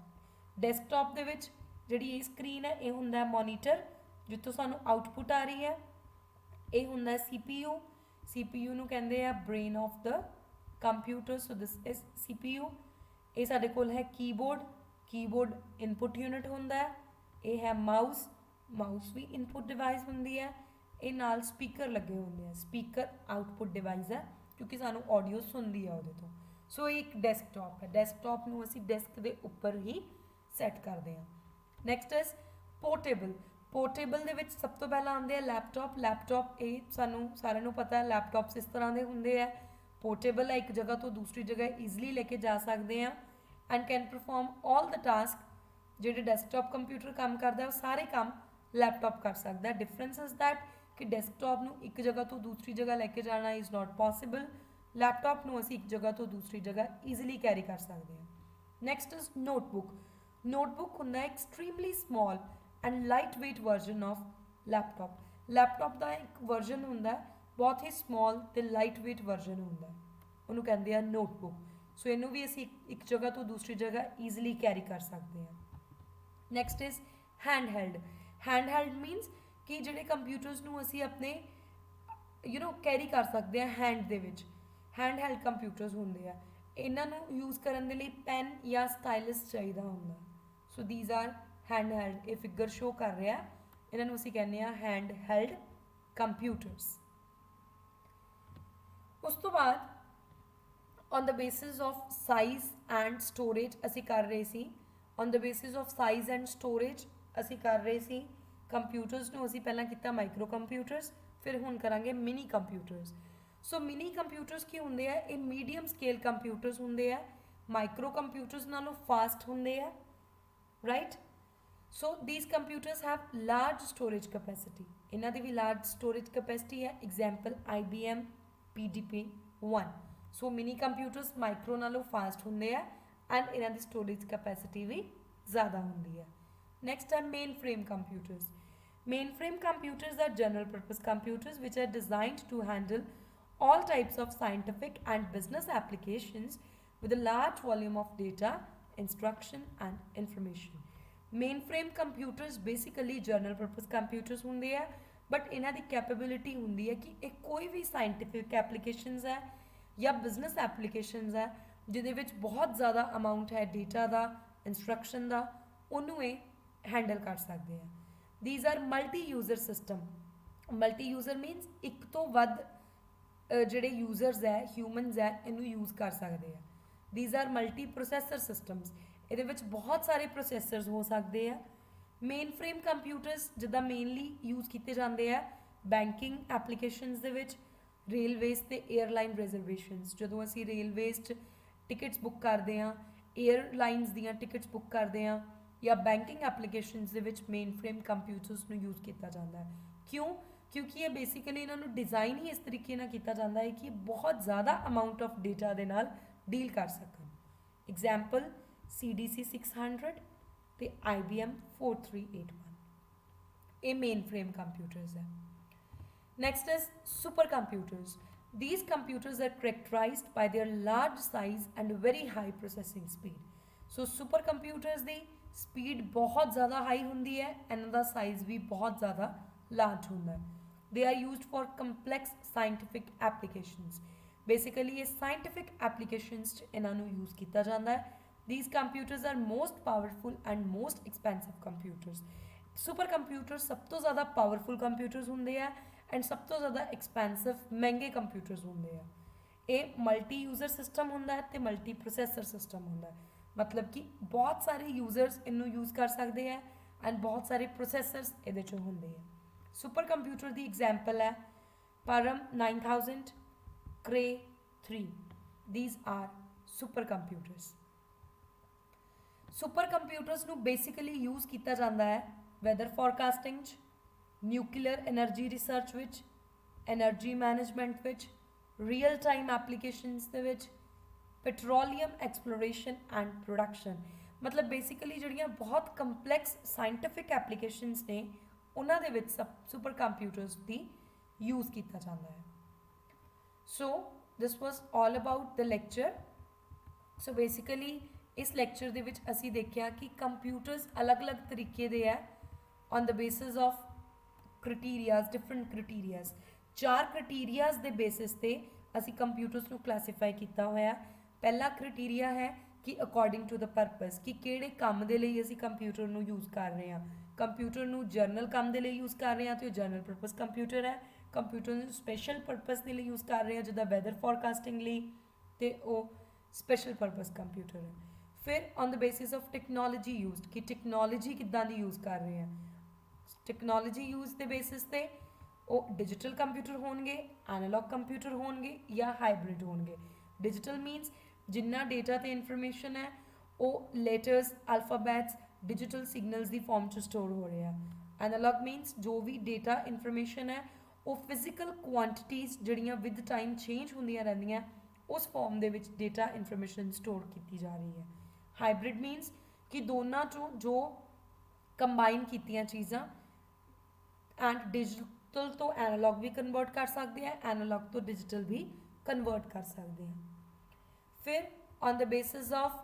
ਡੈਸਕਟਾਪ ਦੇ ਵਿੱਚ ਜਿਹੜੀ ਇਹ ਸਕਰੀਨ ਹੈ, ਇਹ ਹੁੰਦਾ ਹੈ ਮੋਨੀਟਰ, ਜਿੱਥੋਂ ਸਾਨੂੰ ਆਊਟਪੁੱਟ ਆ ਰਹੀ ਹੈ। ਇਹ ਹੁੰਦਾ ਹੈ CPU ਨੂੰ ਕਹਿੰਦੇ ਆ brain of the computer, so this is CPU। ਇਹ ਸਾਡੇ ਕੋਲ ਹੈ ਕੀਬੋਰਡ ਇਨਪੁਟ ਯੂਨਿਟ ਹੁੰਦਾ ਹੈ। ਇਹ ਹੈ ਮਾਊਸ ਵੀ ਇਨਪੁਟ ਡਿਵਾਈਸ ਹੁੰਦੀ ਹੈ। ਇਹ ਨਾਲ ਸਪੀਕਰ ਲੱਗੇ ਹੁੰਦੇ ਆ, ਸਪੀਕਰ ਆਊਟਪੁੱਟ ਡਿਵਾਈਸ ਹੈ ਕਿਉਂਕਿ ਸਾਨੂੰ ਆਡੀਓ ਸੁਣਦੀ ਆ ਉਹਦੇ ਤੋਂ। ਸੋ ਇਹ ਇੱਕ ਡੈਸਕਟਾਪ ਹੈ। ਡੈਸਕਟਾਪ ਨੂੰ ਅਸੀਂ ਡੈਸਕ ਦੇ ਉੱਪਰ ਹੀ ਸੈੱਟ ਕਰਦੇ ਹਾਂ। ਨੈਕਸਟ ਇਜ਼ ਪੋਰਟੇਬਲ ਦੇ ਵਿੱਚ ਸਭ ਤੋਂ ਪਹਿਲਾਂ ਆਉਂਦੇ ਆ ਲੈਪਟਾਪ। ਇਹ ਸਾਨੂੰ ਸਾਰਿਆਂ ਨੂੰ ਪਤਾ ਹੈ, ਲੈਪਟਾਪਸ ਇਸ ਤਰ੍ਹਾਂ ਦੇ ਹੁੰਦੇ ਆ। ਪੋਰਟੇਬਲ ਹੈ, ਇੱਕ ਜਗ੍ਹਾ ਤੋਂ ਦੂਸਰੀ ਜਗ੍ਹਾ ਈਜ਼ੀਲੀ ਲੈ ਕੇ ਜਾ ਸਕਦੇ ਹਾਂ, and can perform all the task. ਜਿਹੜੇ ਡੈਸਕਟਾਪ ਕੰਪਿਊਟਰ ਕੰਮ ਕਰਦਾ ਉਹ ਸਾਰੇ ਕੰਮ ਲੈਪਟਾਪ ਕਰ ਸਕਦਾ। ਡਿਫਰੈਂਸ ਇਜ਼ ਦੈਟ ਕਿ ਡੈਸਕਟਾਪ ਨੂੰ ਇੱਕ ਜਗ੍ਹਾ ਤੋਂ ਦੂਸਰੀ ਜਗ੍ਹਾ ਲੈ ਕੇ ਜਾਣਾ ਇਜ਼ ਨਾਟ ਪੋਸੀਬਲ। ਲੈਪਟਾਪ ਨੂੰ ਅਸੀਂ ਇੱਕ ਜਗ੍ਹਾ ਤੋਂ ਦੂਸਰੀ ਜਗ੍ਹਾ ਈਜ਼ੀਲੀ ਕੈਰੀ ਕਰ ਸਕਦੇ ਹਾਂ। ਨੈਕਸਟ ਇਜ਼ ਨੋਟਬੁੱਕ ਹੁੰਦਾ ਹੈ extremely small and light weight version of laptop ਦਾ ਇੱਕ ਵਰਜ਼ਨ ਹੁੰਦਾ ਹੈ, ਬਹੁਤ ਹੀ ਸਮਾਲ ਤੇ ਲਾਈਟ ਵੇਟ ਵਰਜ਼ਨ ਹੁੰਦਾ, ਉਹਨੂੰ ਕਹਿੰਦੇ ਆ ਨੋਟਬੁੱਕ। ਸੋ ਇਹਨੂੰ ਵੀ ਅਸੀਂ ਇੱਕ ਜਗ੍ਹਾ ਤੋਂ ਦੂਸਰੀ ਜਗ੍ਹਾ ਈਜ਼ੀਲੀ ਕੈਰੀ ਕਰ ਸਕਦੇ ਹਾਂ। ਨੈਕਸਟ ਇਜ਼ ਹੈਂਡਹੈਲਡ ਮੀਨਸ ਕਿ ਜਿਹੜੇ ਕੰਪਿਊਟਰਸ ਨੂੰ ਅਸੀਂ ਆਪਣੇ ਕੈਰੀ ਕਰ ਸਕਦੇ ਹਾਂ ਹੈਂਡ ਦੇ ਵਿੱਚ। ਹੈਂਡਹੈਲਡ ਕੰਪਿਊਟਰਸ ਹੁੰਦੇ ਆ, ਇਹਨਾਂ ਨੂੰ ਯੂਜ਼ ਕਰਨ ਦੇ ਲਈ ਪੈਨ ਜਾਂ ਸਟਾਈਲਸ ਚਾਹੀਦਾ ਹੁੰਦਾ। ਸੋ ਦੀਜ਼ ਆਰ ਹੈਂਡਹੈਲਡ। ਇਹ ਫਿਗਰ ਸ਼ੋ ਕਰ ਰਿਹਾ, ਇਹਨਾਂ ਨੂੰ ਅਸੀਂ ਕਹਿੰਦੇ ਆ ਹੈਂਡਹੈਲਡ ਕੰਪਿਊਟਰਸ। ਉਸ ਤੋਂ ਬਾਅਦ on the basis of size and storage ਅਸੀਂ ਕਰ ਰਹੇ ਸੀ। On the basis of size and storage ਅਸੀਂ ਕਰ ਰਹੇ ਸੀ ਕੰਪਿਊਟਰਸ ਨੂੰ। ਅਸੀਂ ਪਹਿਲਾਂ ਕੀਤਾ ਮਾਈਕਰੋ ਕੰਪਿਊਟਰਸ, ਫਿਰ ਹੁਣ ਕਰਾਂਗੇ ਮਿਨੀ ਕੰਪਿਊਟਰਸ। ਸੋ ਮਿਨੀ ਕੰਪਿਊਟਰਸ ਕੀ ਹੁੰਦੇ ਆ, ਇਹ ਮੀਡੀਅਮ ਸਕੇਲ ਕੰਪਿਊਟਰਸ ਹੁੰਦੇ ਆ, ਮਾਈਕਰੋ ਕੰਪਿਊਟਰਸ ਨਾਲੋਂ ਫਾਸਟ ਹੁੰਦੇ ਆ, right. So these computers have large storage capacity, ਇਹਨਾਂ ਦੀ ਵੀ large storage capacity ਹੈ। Example IBM PDP-1। ਸੋ ਮਿਨੀ ਕੰਪਿਊਟਰਸ ਮਾਈਕਰੋ ਨਾਲੋਂ ਫਾਸਟ ਹੁੰਦੇ ਆ ਐਂਡ ਇਹਨਾਂ ਦੀ ਸਟੋਰੇਜ ਕੈਪੈਸਿਟੀ ਵੀ ਜ਼ਿਆਦਾ ਹੁੰਦੀ ਹੈ। ਨੈਕਸਟ ਹੈ main frame computers are general purpose computers which are designed to handle all types of scientific and business applications with a large volume of data, instruction and information. Main frame computers basically general purpose computers ਹੁੰਦੇ ਆ, but ਇਹਨਾਂ ਦੀ capability ਹੁੰਦੀ ਹੈ ਕਿ ਇਹ ਕੋਈ ਵੀ scientific applications ਹੈ ਜਾਂ ਬਿਜ਼ਨਸ ਐਪਲੀਕੇਸ਼ਨਸ ਹੈ ਜਿਹਦੇ ਵਿੱਚ ਬਹੁਤ ਜ਼ਿਆਦਾ ਅਮਾਊਂਟ ਹੈ ਡੇਟਾ ਦਾ, ਇੰਸਟਰਕਸ਼ਨ ਦਾ, ਉਹਨੂੰ ਇਹ ਹੈਂਡਲ ਕਰ ਸਕਦੇ ਆ। These are multi user system. Multi user means ਇੱਕ ਤੋਂ ਵੱਧ ਜਿਹੜੇ ਯੂਜ਼ਰਸ ਹੈ, ਹਿਊਮਨਸ ਹੈ, ਇਹਨੂੰ ਯੂਜ਼ ਕਰ ਸਕਦੇ ਆ। These are multi processor systems. ਇਹਦੇ ਵਿੱਚ ਬਹੁਤ ਸਾਰੇ ਪ੍ਰੋਸੈਸਰਸ ਹੋ ਸਕਦੇ ਆ। ਮੇਨ ਫਰੇਮ ਕੰਪਿਊਟਰਸ ਜਿੱਦਾਂ ਮੇਨਲੀ ਯੂਜ਼ ਕੀਤੇ ਜਾਂਦੇ ਆ ਬੈਂਕਿੰਗ ਐਪਲੀਕੇਸ਼ਨਸ ਦੇ ਵਿੱਚ, ਰੇਲਵੇਜ਼ ਤੇ ਏਅਰਲਾਈਨ ਰਿਜ਼ਰਵੇਸ਼ਨਸ। ਜਦੋਂ ਅਸੀਂ ਰੇਲਵੇਜ਼ 'ਚ ਟਿਕਟਸ ਬੁੱਕ ਕਰਦੇ ਹਾਂ, ਏਅਰਲਾਈਨਸ ਦੀਆਂ ਟਿਕਟਸ ਬੁੱਕ ਕਰਦੇ ਹਾਂ, ਜਾਂ ਬੈਂਕਿੰਗ ਐਪਲੀਕੇਸ਼ਨਸ ਦੇ ਵਿੱਚ ਮੇਨ ਫਰੇਮ ਕੰਪਿਊਟਰਸ ਨੂੰ ਯੂਜ਼ ਕੀਤਾ ਜਾਂਦਾ ਹੈ। ਕਿਉਂਕਿ ਇਹ ਬੇਸਿਕਲੀ ਇਹਨਾਂ ਨੂੰ ਡਿਜ਼ਾਈਨ ਹੀ ਇਸ ਤਰੀਕੇ ਨਾਲ ਕੀਤਾ ਜਾਂਦਾ ਹੈ ਕਿ ਬਹੁਤ ਜ਼ਿਆਦਾ ਅਮਾਊਂਟ ਆਫ ਡੇਟਾ ਦੇ ਨਾਲ ਡੀਲ ਕਰ ਸਕਣ। एग्जाम्पल CDC 600 ਤੇ IBM 4381 ਇਹ ਮੇਨ ਫਰੇਮ ਕੰਪਿਊਟਰਸ ਹੈ। Next is supercomputers. These computers are characterized by their large size and very high processing speed. So supercomputers the speed बहुत ज़्यादा high ਹੁੰਦੀ ਹੈ, ਇਹਨਾਂ ਦਾ size भी बहुत ज़्यादा large ਹੁੰਦਾ ਹੈ। They are used for complex scientific applications. Basically ਇਹ scientific applications 'ਚ ਇਹਨਾਂ ਨੂੰ use ਕੀਤਾ ਜਾਂਦਾ ਹੈ। These computers are most powerful and most expensive computers. Super computer ਸਭ ਤੋਂ ਜ਼ਿਆਦਾ ਪਾਵਰਫੁਲ ਕੰਪਿਊਟਰਸ ਹੁੰਦੇ ਆ ਐਂਡ ਸਭ ਤੋਂ ਜ਼ਿਆਦਾ ਐਕਸਪੈਂਸਿਵ ਮਹਿੰਗੇ ਕੰਪਿਊਟਰਸ ਹੁੰਦੇ ਆ। ਇਹ ਮਲਟੀ ਯੂਜ਼ਰ ਸਿਸਟਮ ਹੁੰਦਾ ਹੈ ਤੇ ਮਲਟੀ ਪ੍ਰੋਸੈਸਰ ਸਿਸਟਮ ਹੁੰਦਾ ਹੈ, ਮਤਲਬ ਕਿ ਬਹੁਤ ਸਾਰੇ ਯੂਜ਼ਰਸ ਇਹਨੂੰ ਯੂਜ਼ ਕਰ ਸਕਦੇ ਆ ਐਂਡ ਬਹੁਤ ਸਾਰੇ ਪ੍ਰੋਸੈਸਰਸ ਇਹਦੇ 'ਚ ਹੁੰਦੇ ਆ। ਸੁਪਰ ਕੰਪਿਊਟਰ ਦੀ ਐਗਜ਼ਾਮਪਲ ਹੈ ਪਰਮ 9000, ਕ੍ਰੇ 3। These are super computers. Super computers ਨੂੰ ਬੇਸਿਕਲੀ ਯੂਜ਼ ਕੀਤਾ ਜਾਂਦਾ ਹੈ ਵੈਦਰ ਫੋਰਕਾਸਟਿੰਗ 'ਚ, ਨਿਊਕਲੀਅਰ ਐਨਰਜੀ ਰਿਸਰਚ ਵਿੱਚ, ਐਨਰਜੀ ਮੈਨੇਜਮੈਂਟ ਵਿੱਚ, ਰੀਅਲ ਟਾਈਮ ਐਪਲੀਕੇਸ਼ਨਸ ਦੇ ਵਿੱਚ, ਪੈਟਰੋਲੀਅਮ ਐਕਸਪਲੋਰੇਸ਼ਨ ਐਂਡ ਪ੍ਰੋਡਕਸ਼ਨ। ਮਤਲਬ ਬੇਸਿਕਲੀ ਜਿਹੜੀਆਂ ਬਹੁਤ ਕੰਪਲੈਕਸ ਸਾਇੰਟੀਫਿਕ ਐਪਲੀਕੇਸ਼ਨਸ ਨੇ ਉਹਨਾਂ ਦੇ ਵਿੱਚ ਸੁਪਰ ਕੰਪਿਊਟਰਸ ਦੀ ਯੂਜ਼ ਕੀਤਾ ਜਾਂਦਾ ਹੈ। So this was all about the lecture. So basically ਇਸ ਲੈਕਚਰ ਦੇ ਵਿੱਚ ਅਸੀਂ ਦੇਖਿਆ ਕਿ ਕੰਪਿਊਟਰਸ ਅਲੱਗ-ਅਲੱਗ ਤਰੀਕੇ ਦੇ ਹੈ on the basis of criterias, different criterias. 4 criterias ਦੇ ਬੇਸਿਸ ਤੇ ਅਸੀਂ ਕੰਪਿਊਟਰਸ ਨੂੰ ਕਲਾਸੀਫਾਈ ਕੀਤਾ ਹੋਇਆ। ਪਹਿਲਾ ਕ੍ਰਾਈਟੀਰੀਆ ਹੈ ਕਿ ਅਕੋਰਡਿੰਗ ਟੂ ਦ ਪਰਪਸ, ਕਿ ਕਿਹੜੇ ਕੰਮ ਦੇ ਲਈ ਅਸੀਂ ਕੰਪਿਊਟਰ ਨੂੰ ਯੂਜ਼ ਕਰ ਰਹੇ ਹਾਂ। ਕੰਪਿਊਟਰ ਨੂੰ ਜਰਨਲ ਕੰਮ ਦੇ ਲਈ ਯੂਜ਼ ਕਰ ਰਹੇ ਹਾਂ ਤੇ ਉਹ ਜਰਨਲ ਪਰਪਸ ਕੰਪਿਊਟਰ ਹੈ। ਕੰਪਿਊਟਰ ਨੂੰ ਸਪੈਸ਼ਲ ਪਰਪਸ ਦੇ ਲਈ ਯੂਜ਼ ਕਰ ਰਹੇ ਹਾਂ ਜਿੱਦਾਂ ਵੈਦਰ ਫੋਰਕਾਸਟਿੰਗ ਲਈ, ਤੇ ਉਹ ਸਪੈਸ਼ਲ ਪਰਪਸ ਕੰਪਿਊਟਰ ਹੈ। ਫਿਰ on the basis of technology used, ਕਿ ਟੈਕਨੋਲੋਜੀ ਕਿੱਦਾਂ ਦੀ ਯੂਜ਼ ਕਰ ਰਹੇ ਹਾਂ। ਟੈਕਨੋਲੋਜੀ ਯੂਜ਼ ਦੇ ਬੇਸਿਸ ਤੇ ਉਹ ਡਿਜੀਟਲ ਕੰਪਿਊਟਰ ਹੋਣਗੇ, ਐਨਾਲੌਗ ਕੰਪਿਊਟਰ ਹੋਣਗੇ ਜਾਂ ਹਾਈਬ੍ਰਿਡ ਹੋਣਗੇ। ਡਿਜੀਟਲ ਮੀਨਸ ਜਿੰਨਾ ਡੇਟਾ ਤੇ ਇਨਫੋਰਮੇਸ਼ਨ ਹੈ ਉਹ ਲੈਟਰਸ, ਅਲਫਾਬੈਟਸ, ਡਿਜੀਟਲ ਸਿਗਨਲਸ ਦੀ ਫਾਰਮ 'ਚ ਸਟੋਰ ਹੋ ਰਿਹਾ। ਐਨਾਲੌਗ ਮੀਨਸ ਜੋ ਵੀ ਡੇਟਾ ਇਨਫੋਰਮੇਸ਼ਨ ਹੈ ਉਹ ਫਿਜ਼ੀਕਲ ਕੁਆਂਟੀਟੀਜ਼ ਜਿਹੜੀਆਂ ਵਿਦ ਟਾਈਮ ਚੇਂਜ ਹੁੰਦੀਆਂ ਰਹਿੰਦੀਆਂ ਉਸ ਫਾਰਮ ਦੇ ਵਿੱਚ ਡੇਟਾ ਇਨਫੋਰਮੇਸ਼ਨ ਸਟੋਰ ਕੀਤੀ ਜਾ ਰਹੀ ਹੈ। ਹਾਈਬ੍ਰਿਡ ਮੀਨਸ ਕਿ ਦੋਨਾਂ 'ਚੋਂ ਜੋ ਕੰਬਾਈਨ ਕੀਤੀਆਂ ਚੀਜ਼ਾਂ ਐਂਡ ਡਿਜੀਟਲ ਤੋਂ ਐਨਾਲੌਗ ਵੀ ਕਨਵਰਟ ਕਰ ਸਕਦੇ ਆ, ਐਨਾਲੌਗ ਤੋਂ ਡਿਜੀਟਲ ਵੀ ਕਨਵਰਟ ਕਰ ਸਕਦੇ ਆ। ਫਿਰ on the basis of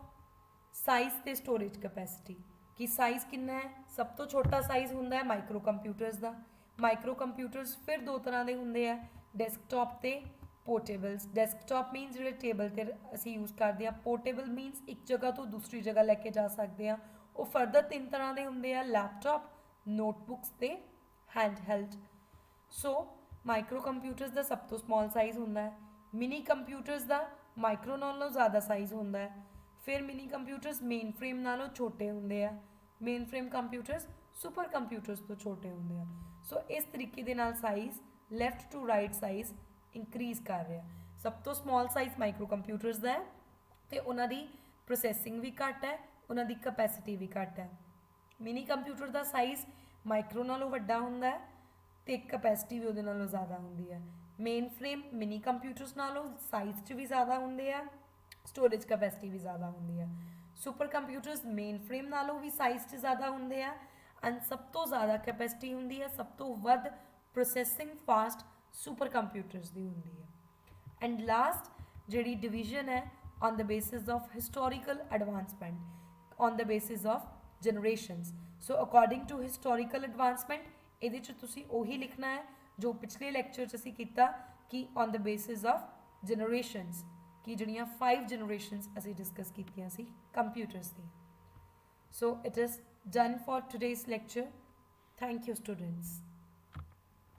size ਤੇ ਸਟੋਰੇਜ ਕੈਪੈਸਿਟੀ, ਕਿ ਸਾਈਜ਼ ਕਿੰਨਾ ਹੈ। ਸਭ ਤੋਂ ਛੋਟਾ ਸਾਈਜ਼ ਹੁੰਦਾ ਹੈ ਮਾਈਕਰੋ ਕੰਪਿਊਟਰਸ ਦਾ। ਮਾਈਕਰੋ ਕੰਪਿਊਟਰਸ ਫਿਰ ਦੋ ਤਰ੍ਹਾਂ ਦੇ ਹੁੰਦੇ ਆ, ਡੈਸਕਟਾਪ ਤੇ ਪੋਰਟੇਬਲਸ। ਡੈਸਕਟਾਪ ਮੀਨਸ ਜਿਹੜੇ ਟੇਬਲ 'ਤੇ ਅਸੀਂ ਯੂਜ਼ ਕਰਦੇ ਹਾਂ। ਪੋਰਟੇਬਲ ਮੀਨਸ ਇੱਕ ਜਗ੍ਹਾ ਤੋਂ ਦੂਸਰੀ ਜਗ੍ਹਾ ਲੈ ਕੇ ਜਾ ਸਕਦੇ ਹਾਂ। ਉਹ ਫਰਦਰ 3 ਤਰ੍ਹਾਂ ਦੇ ਹੁੰਦੇ ਆ, ਲੈਪਟਾਪ, ਨੋਟਬੁੱਕਸ ਤੇ ਹੈਂਡਹੈਲਡ। ਸੋ ਮਾਈਕਰੋ ਕੰਪਿਊਟਰਸ ਦਾ ਸਭ ਤੋਂ ਸਮਾਲ ਸਾਈਜ਼ ਹੁੰਦਾ ਹੈ। ਮਿਨੀ ਕੰਪਿਊਟਰਸ ਦਾ ਮਾਈਕਰੋ ਨਾਲੋਂ ਜ਼ਿਆਦਾ ਸਾਈਜ਼ ਹੁੰਦਾ ਹੈ। ਫਿਰ ਮਿਨੀ ਕੰਪਿਊਟਰਸ ਮੇਨ ਫਰੇਮ ਨਾਲੋਂ ਛੋਟੇ ਹੁੰਦੇ ਆ। Mainframe computers supercomputers ਤੋਂ ਛੋਟੇ ਹੁੰਦੇ ਆ। ਸੋ ਇਸ ਤਰੀਕੇ ਦੇ ਨਾਲ size left to right size increase ਕਰ ਰਿਹਾ। ਸਭ ਤੋਂ ਸਮਾਲ ਸਾਈਜ਼ ਮਾਈਕਰੋ ਕੰਪਿਊਟਰਸ ਦਾ ਹੈ ਤੇ ਉਹਨਾਂ ਦੀ ਪ੍ਰੋਸੈਸਿੰਗ ਵੀ ਘੱਟ ਹੈ, ਉਹਨਾਂ ਦੀ ਕੈਪੈਸਿਟੀ ਵੀ ਘੱਟ ਹੈ। ਮਿਨੀ ਕੰਪਿਊਟਰ ਦਾ ਸਾਈਜ਼ ਮਾਈਕਰੋ ਨਾਲੋਂ ਵੱਡਾ ਹੁੰਦਾ ਹੈ ਤੇ ਕੈਪੈਸਿਟੀ ਵੀ ਉਹਦੇ ਨਾਲੋਂ ਜ਼ਿਆਦਾ ਹੁੰਦੀ ਹੈ। ਮੇਨ ਫਰੇਮ ਮਿਨੀ ਕੰਪਿਊਟਰਸ ਨਾਲੋਂ ਸਾਈਜ਼ 'ਚ ਵੀ ਜ਼ਿਆਦਾ ਹੁੰਦੇ ਆ, ਸਟੋਰੇਜ ਕੈਪੈਸਿਟੀ ਵੀ ਜ਼ਿਆਦਾ ਹੁੰਦੀ ਹੈ। ਸੁਪਰ ਕੰਪਿਊਟਰਸ ਮੇਨ ਫਰੇਮ ਨਾਲੋਂ ਵੀ ਸਾਈਜ਼ 'ਚ ਜ਼ਿਆਦਾ ਹੁੰਦੇ ਆ ਐਂਡ ਸਭ ਤੋਂ ਜ਼ਿਆਦਾ ਕੈਪੈਸਿਟੀ ਹੁੰਦੀ ਹੈ, ਸਭ ਤੋਂ ਵੱਧ ਪ੍ਰੋਸੈਸਿੰਗ ਫਾਸਟ ਸੁਪਰ ਕੰਪਿਊਟਰਸ ਦੀ ਹੁੰਦੀ ਹੈ। ਐਂਡ ਲਾਸਟ ਜਿਹੜੀ ਡਿਵੀਜ਼ਨ ਹੈ on the basis of historical advancement, on the basis of generations. So according to historical advancement ਇਹਦੇ 'ਚ ਤੁਸੀਂ ਉਹੀ ਲਿਖਣਾ ਹੈ ਜੋ ਪਿਛਲੇ ਲੈਕਚਰ 'ਚ ਅਸੀਂ ਕੀਤਾ ਕਿ on the basis of generations, ਕਿ ਜਿਹੜੀਆਂ 5 ਜਨਰੇਸ਼ਨਸ ਅਸੀਂ ਡਿਸਕਸ ਕੀਤੀਆਂ ਸੀ computers the. So it is done for today's lecture. Thank you students.